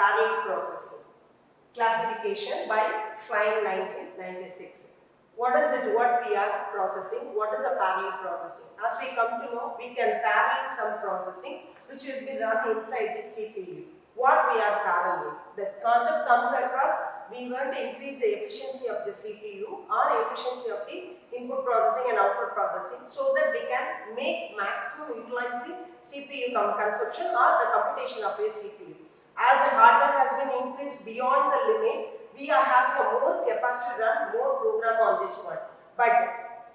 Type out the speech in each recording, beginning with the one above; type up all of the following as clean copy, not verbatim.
parallel processing. Classification by Flynn 1996. What is it? What we are processing? What is a parallel processing? As we come to know, we can parallel some processing which is being run inside the CPU. What we are paralleling? The concept comes across. We want to increase the efficiency of the CPU or efficiency of the input processing and output processing so that we can make maximum utilizing CPU consumption or the computation of a CPU. As the hardware has been increased beyond the limits, we are having a more capacity to run more program on this one. But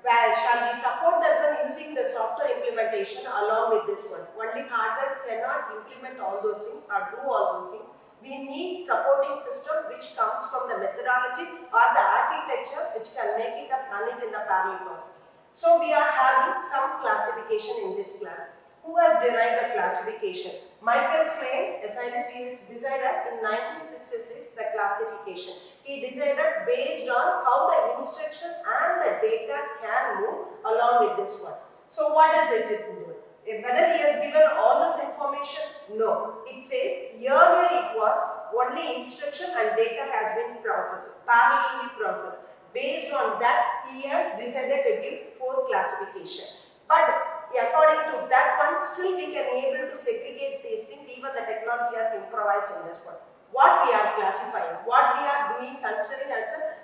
shall we support that one using the software implementation along with this one? Only hardware cannot implement all those things or do all those things. We need supporting system which comes from the methodology or the architecture which can make it up, run it in the parallel process. So we are having some classification in this class. Who has derived the classification? Michael Flynn, a scientist, he is decided in 1966 the classification. He decided based on how the instruction and the data can move along with this one. So what is it doing? Whether he has given all this information? No. It says earlier it was only instruction and data has been processed, parallelly processed. Based on that, he has decided to give 4 classification. But according to that one, still we can able to segregate these things. Even the technology has improvised in this one. What we are classifying, what we are doing, considering as a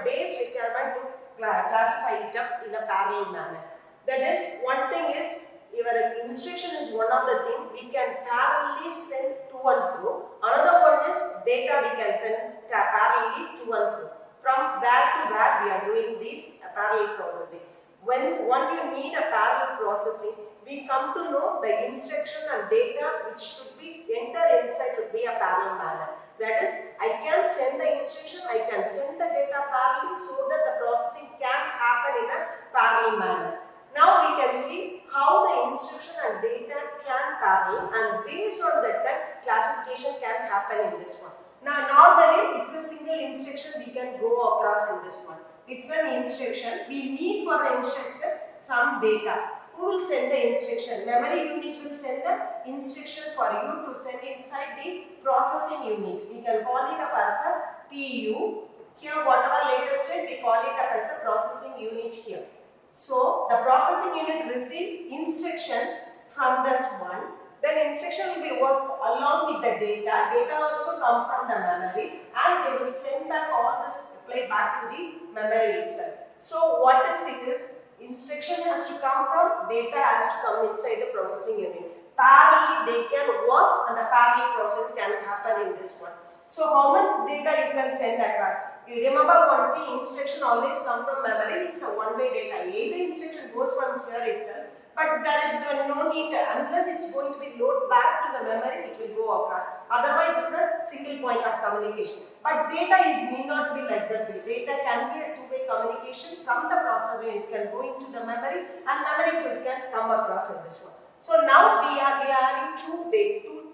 based requirement to classify it up in a parallel manner. That is, one thing is, your instruction is one of the things we can parallelly send to and fro. Another one is data we can send parallelly to and fro. From where to where we are doing this parallel processing. When you need a parallel processing, we come to know the instruction and data which should be enter inside should be a parallel manner. That is, I can send the instruction, I can send the data parallelly so that the processing can happen in a parallel manner. Now we can see how the instruction and data can parallel, and based on that classification can happen in this one. Now normally it's a single instruction we can go across in this one. It's an instruction. We need for the instruction some data. Who will send the instruction? Memory unit will send the instruction for you to send inside the processing unit. We can call it up as a PU. Here whatever latest state we call it up as a processing unit here. So the processing unit receive instructions from this one. Then instruction will be worked along with the data. Data also come from the memory and they will send back all this play back to the memory itself. So what is instruction has to come from, data has to come inside the processing unit. Parallelly they can work and the parallel processing can happen in this one. So how much data you can send across? You remember one thing, instruction always come from memory. It's a one-way data. Either instruction goes from here itself, but there is no need unless it's going to be loaded back to the memory, it will go across. Otherwise, it's a single point of communication. But data need not be like that way. Data can be a two-way communication from the processor. It can go into the memory, and memory can come across in this one. So now we are in two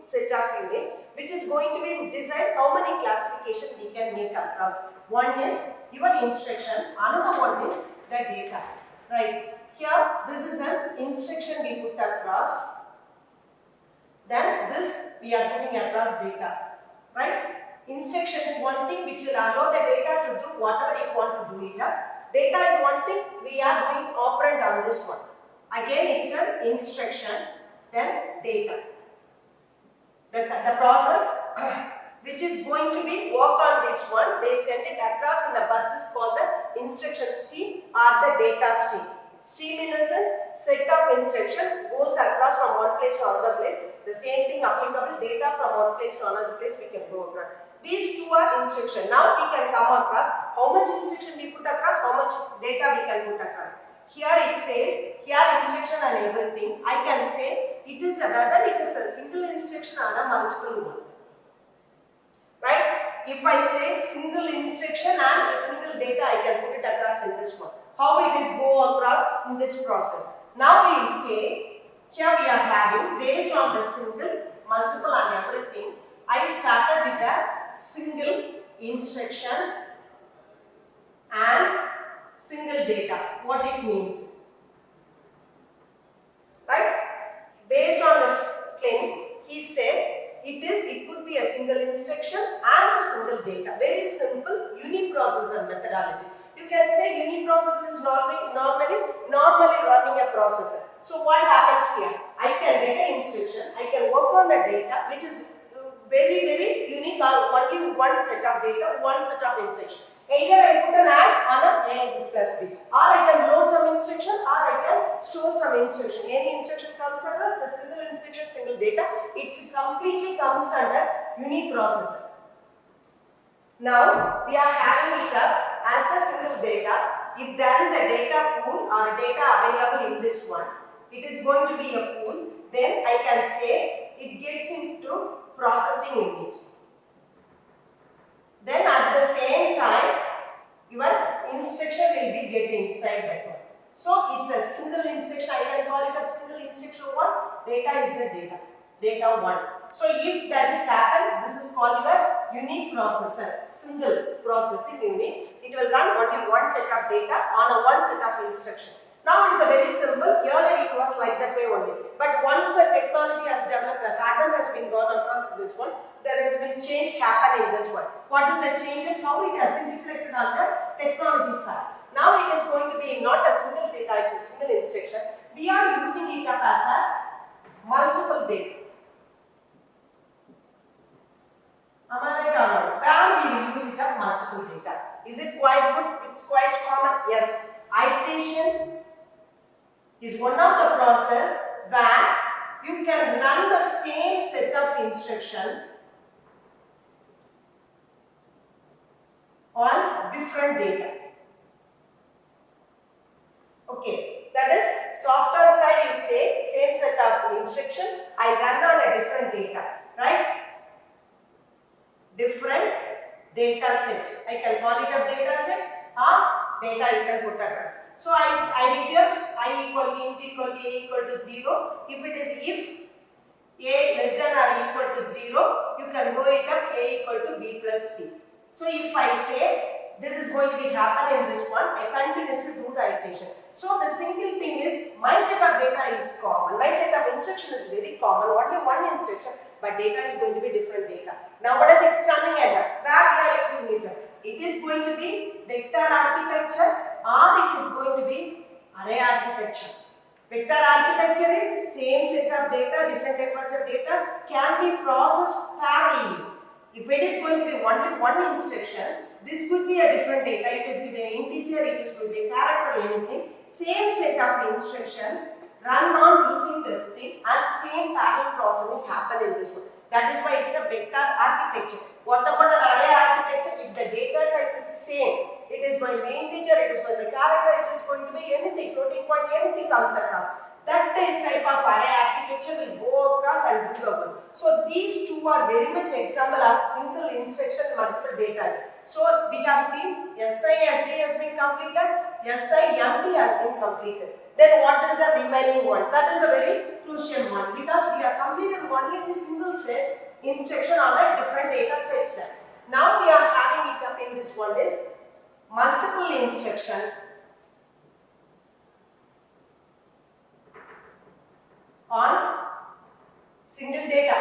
set of units, which is going to be designed how many classifications we can make across. One is your instruction, another one is the data. Right. Here, this is an instruction we put across. Then this we are putting across data. Right? Instruction is one thing which will allow the data to do whatever you want to do it up. Data is one thing we are doing operand on this one. Again, it's an instruction, then data. The process which is going to be work on this one, they send it across and the bus is called the instruction stream or the data stream. Stream in a sense, set of instruction goes across from one place to another place. The same thing applicable, data from one place to another place we can go across. These two are instruction. Now we can come across how much instruction we put across, how much data we can put across. Here it says, here instruction and everything. I can say it is whether it is a single instruction or a multiple one. Right? If I say single instruction and a single data, I can put it across in this one. How it is go across in this process. Now we will say, here we are having based on the single, multiple and everything. I started with a single instruction and single data. What it means. Right? Based on the Flynn, he said it could be a single instruction data, one set of instruction. Either I put an add on a plus b, or I can load some instruction, or I can store some instruction. Any instruction comes across a single instruction, single data. It completely comes under uniprocessor. Now we are having it up as a single data. If there is a data pool or data available in this one, it is going to be a pool. Then I can say it gets into processing unit. Then at the same time, your instruction will be getting inside that one. So it's a single instruction. I can call it a single instruction 1. Data is a data 1. So if that is happened, this is called your unique processor, single processing unit. It will run only one set of data on a one set of instruction. Now it is a very simple. Earlier it was like that way only. But once the technology has developed, the pattern has been gone across this one, there has been change happen in this one. What is the changes? How it has been reflected on the technology side. Now it is going to be not a single data, it is a single instruction. We are using it up as a multiple data. Am I right or not? Where we will use it up multiple data. Is it quite good? It's quite common. Yes. Iteration is one of the process where you can run the same set of instruction on different data. Okay, that is software side you say same set of instruction I run on a different data, right? Different data set. I can call it a data set or data you can put across. So I reduced I equal int equal a equal to 0. If it is if a less than or equal to 0, you can go it up a equal to b plus c. So if I say this is going to be happen in this one, I continuously do the iteration. So the single thing is my set of data is common. My set of instruction is very common, only one instruction, but data is going to be different data. Now what is it standing at? Where we are using it? It is going to be vector architecture or it is going to be array architecture. Vector architecture is same set of data, different types of data can be processed parallelly. If it is going to be only one instruction, this could be a different data. It is given an integer, it is going to be a character, anything. Same set of instruction run on using this thing and same parallel processing happen in this one. That is why it's a vector architecture. What about an array architecture? If the data type is same, it is going to be integer, it is going to be character, it is going to be anything, floating point, anything comes across. That type of array architecture will go across and do the work. So these two are very much example of single instruction multiple data. So we have seen SISD has been completed, SIMT has been completed. Then what is the remaining one? That is a very crucial one because we have completed only the single set instruction on a different data sets there. Now we are having it up in this one is multiple instruction on single data.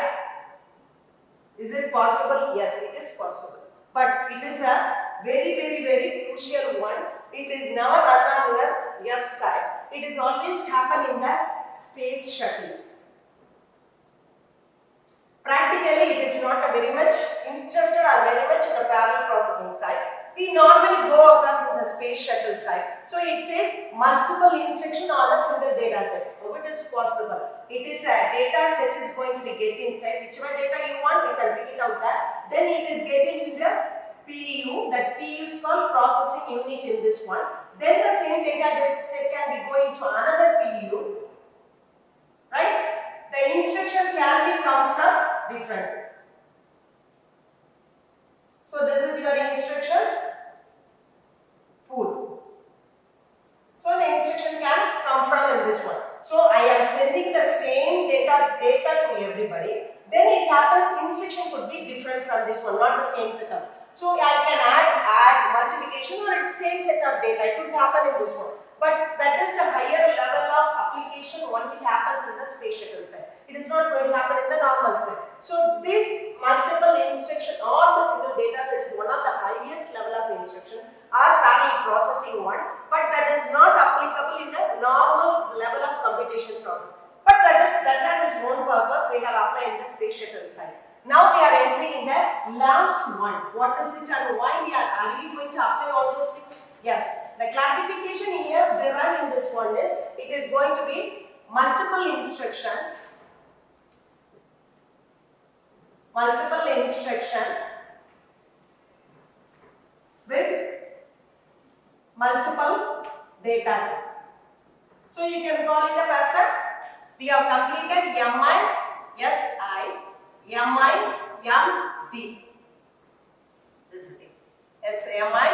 Is it possible? Yes, it is possible. But it is a very crucial one. It is never run on your earth side. It is always happen in the space shuttle. Practically, it is not a very much interested or very much in the parallel processing side. We normally go across in the space shuttle side. So it says multiple instruction on a single data set. How it is possible? It is a data set is going to be get inside. Whichever data you want, you can pick it out there. Then it is getting into the PU. That PU is called processing unit in this one. Then the same data set can be going to another PU. Right? The instruction can be come from different. So this is your instruction pool. So the instruction can come from in this one. So I am sending the same data to everybody. Then it happens instruction could be different from this one, not the same setup. So I can add multiplication or same set of data. It could happen in this one. But that is a higher level of application only happens in the space shuttle side. It is not going to happen in the normal side. So this multiple instruction or the single data set is one of the highest level of instruction or parallel processing one, but that is not applicable in the normal level of computation process. But that has its own purpose. They have applied in the space shuttle side. Now we are entering in the last one. What is it and one is, it is going to be multiple instruction with multiple data set. So you can call it up as a, we have completed MISI, this is SMI,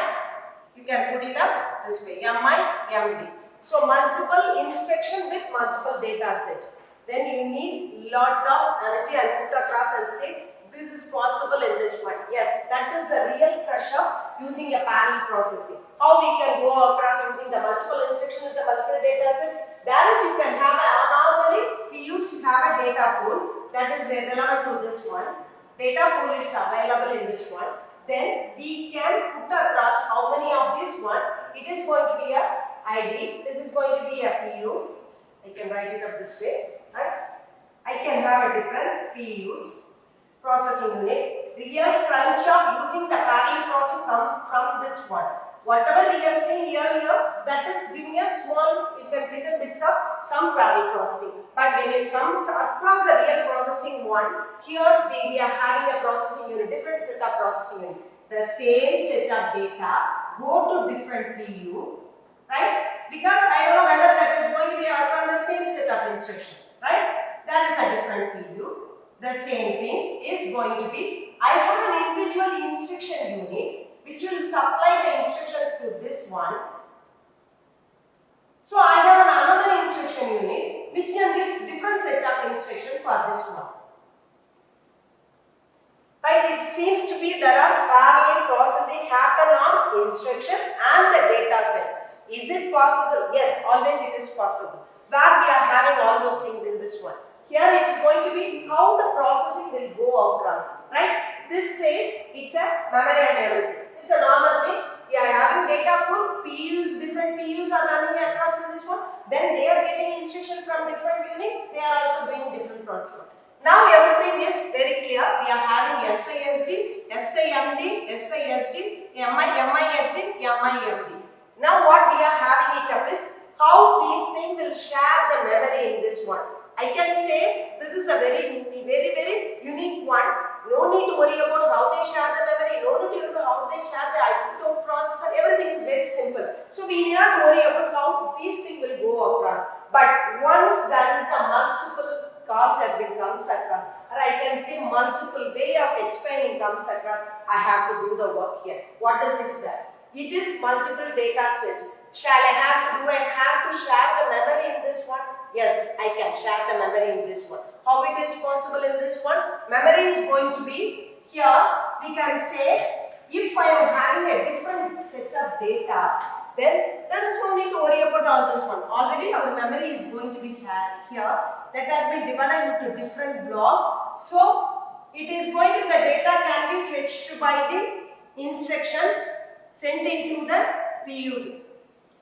you can put it up this way, MIMD. So multiple instruction with multiple data set. Then you need lot of energy and put across and say, this is possible in this one. Yes, that is the real crush of using a parallel processing. How we can go across using the multiple instruction with the multiple data set. That is, you can have normally we used to have a data pool that is relevant to this one. Data pool is available in this one. Then we can put across how many of this one. It is going to be a ID. This is going to be a PU. I can write it up this way. Right? I can have a different PUs. Processing unit. Real crunch of using the parallel processing come from this one. Whatever we have seen earlier, that is giving a small, little bits of some parallel processing. But when it comes across the real processing one, here we are having a processing unit, different set of processing unit. The same set of data go to different PU, right? Because I don't know whether that is going to be on the same set of instruction, right? That is a different PU. The same thing is going to be, I have an individual instruction unit which will supply the instruction to this one. So I have another instruction unit which can give different set of instruction for this one. Right? It seems to be there are parallel processing happen on instruction and the data sets. Is it possible? Yes, always it is possible. Where we are having all those things in this one. Here it's going to be how the processing will go across, right? This says it's a memory and everything. It's a normal thing. We are having data pool, PUs, different PUs are running across in this one. Then they are getting instruction from different unit. They are also doing different processing. Now everything is very clear. We are having SISD, SIMD, SISD, MISD, MIMD. Now what we are having it up is how these things will share the memory in this one. I can say this is a very unique one. No need to worry about how they share the memory, no need to worry about how they share the input processor. Everything is very simple. So we need not worry about how these things will go across. But once there is a multiple calls has been comes across, or I can say multiple way of explaining comes across, I have to do the work here. What is it that? It is multiple data set. Shall I have to do? I have to share the memory in this one. Yes, I can share the memory in this one. How it is possible in this one? Memory is going to be here. We can say if I am having a different set of data, then there is no need to worry about all this one. Already our memory is going to be here. That has been divided into different blocks. So it is going to, the data can be fetched by the instruction sent into the PU.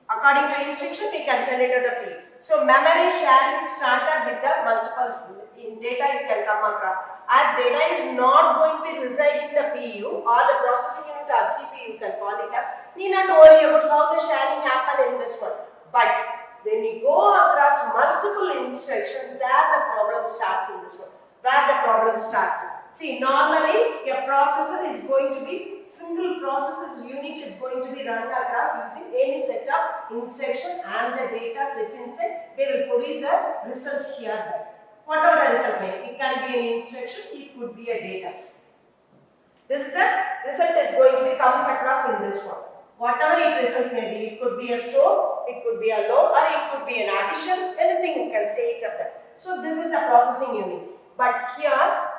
According to instruction, we can send it to the PU. So memory sharing started with the multiple data you can come across. As data is not going to be reside in the PU or the processing unit or CPU, you can call it up. Need not worry about how the sharing happen in this one. But when you go across multiple instructions, there the problem starts in this one. Where the problem starts. See, normally a processor is going to be, single processor unit is going to be run across using any set of instruction and the data set inside. They will produce a result here. Whatever the result may be, it can be an instruction, it could be a data. This is a result is going to be comes across in this one. Whatever it result may be, it could be a store, it could be a load, or it could be an addition, anything you can say it up there. So this is a processing unit. But here,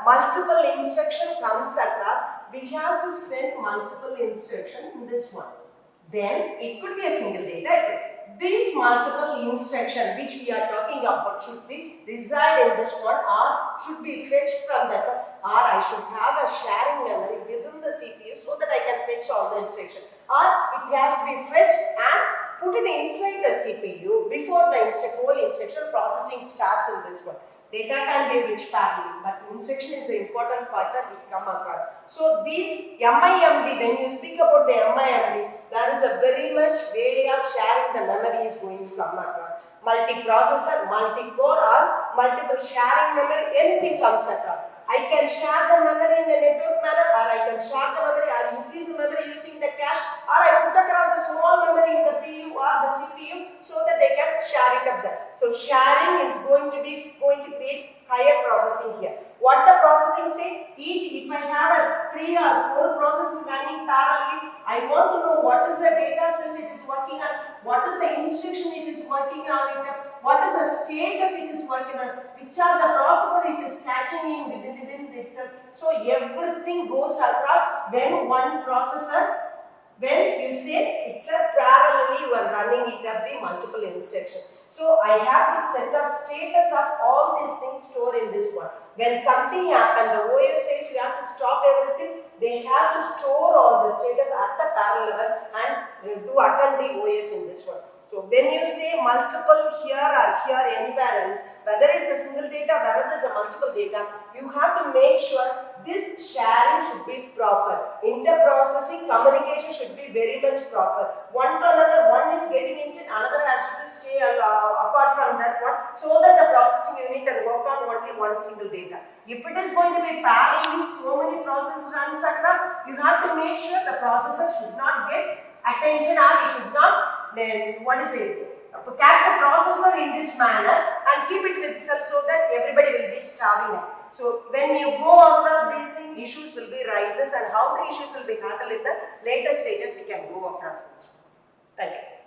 multiple instruction comes across, we have to send multiple instruction in this one. Then it could be a single data. These multiple instruction which we are talking about should be reside in this one or should be fetched from that one, or I should have a sharing memory within the CPU so that I can fetch all the instruction, or it has to be fetched and put it inside the CPU before the whole instruction processing starts in this one. Data can be rich parallel, but instruction is an important factor we come across. So these MIMD, when you speak about the MIMD, that is a very much way of sharing the memory is going to come across. multi-processor, multi-core or multiple sharing memory, anything comes across. I can share the memory in a network manner, or I can share the memory or increase the memory using the cache, or I put across a small memory in the PU or the CPU so that they can share it up there. So sharing is going to create higher processing here. What the processing say? If I have a 3 or 4 processes running parallelly, I want to know what is the data set it is working on, what is the instruction it is working on, what is the status it is working on, which are the processor it is catching in within itself. So everything goes across when one processor, when you say it's a parallelly you are running it up the multiple instructions. So I have to set up status of all these things stored in this one. When something happens, the OS says you have to stop everything, they have to store all the status at the parallel level and to attend the OS in this one. So when you say multiple here or here anywhere else, whether it's a single data, whether there's a multiple data, you have to make sure this sharing should be proper. Interprocessing communication should be very much proper. One to another, one is getting inside, another has to stay apart from that one, so that the processing unit can work on only one single data. If it is going to be parallelly so many processes runs across, you have to make sure the processor should not get attention, or it should not catch a processor in this manner and keep it with itself so that everybody will be starving up. So when you go across these things, issues will be rises, and how the issues will be handled in the later stages we can go across. Thank you.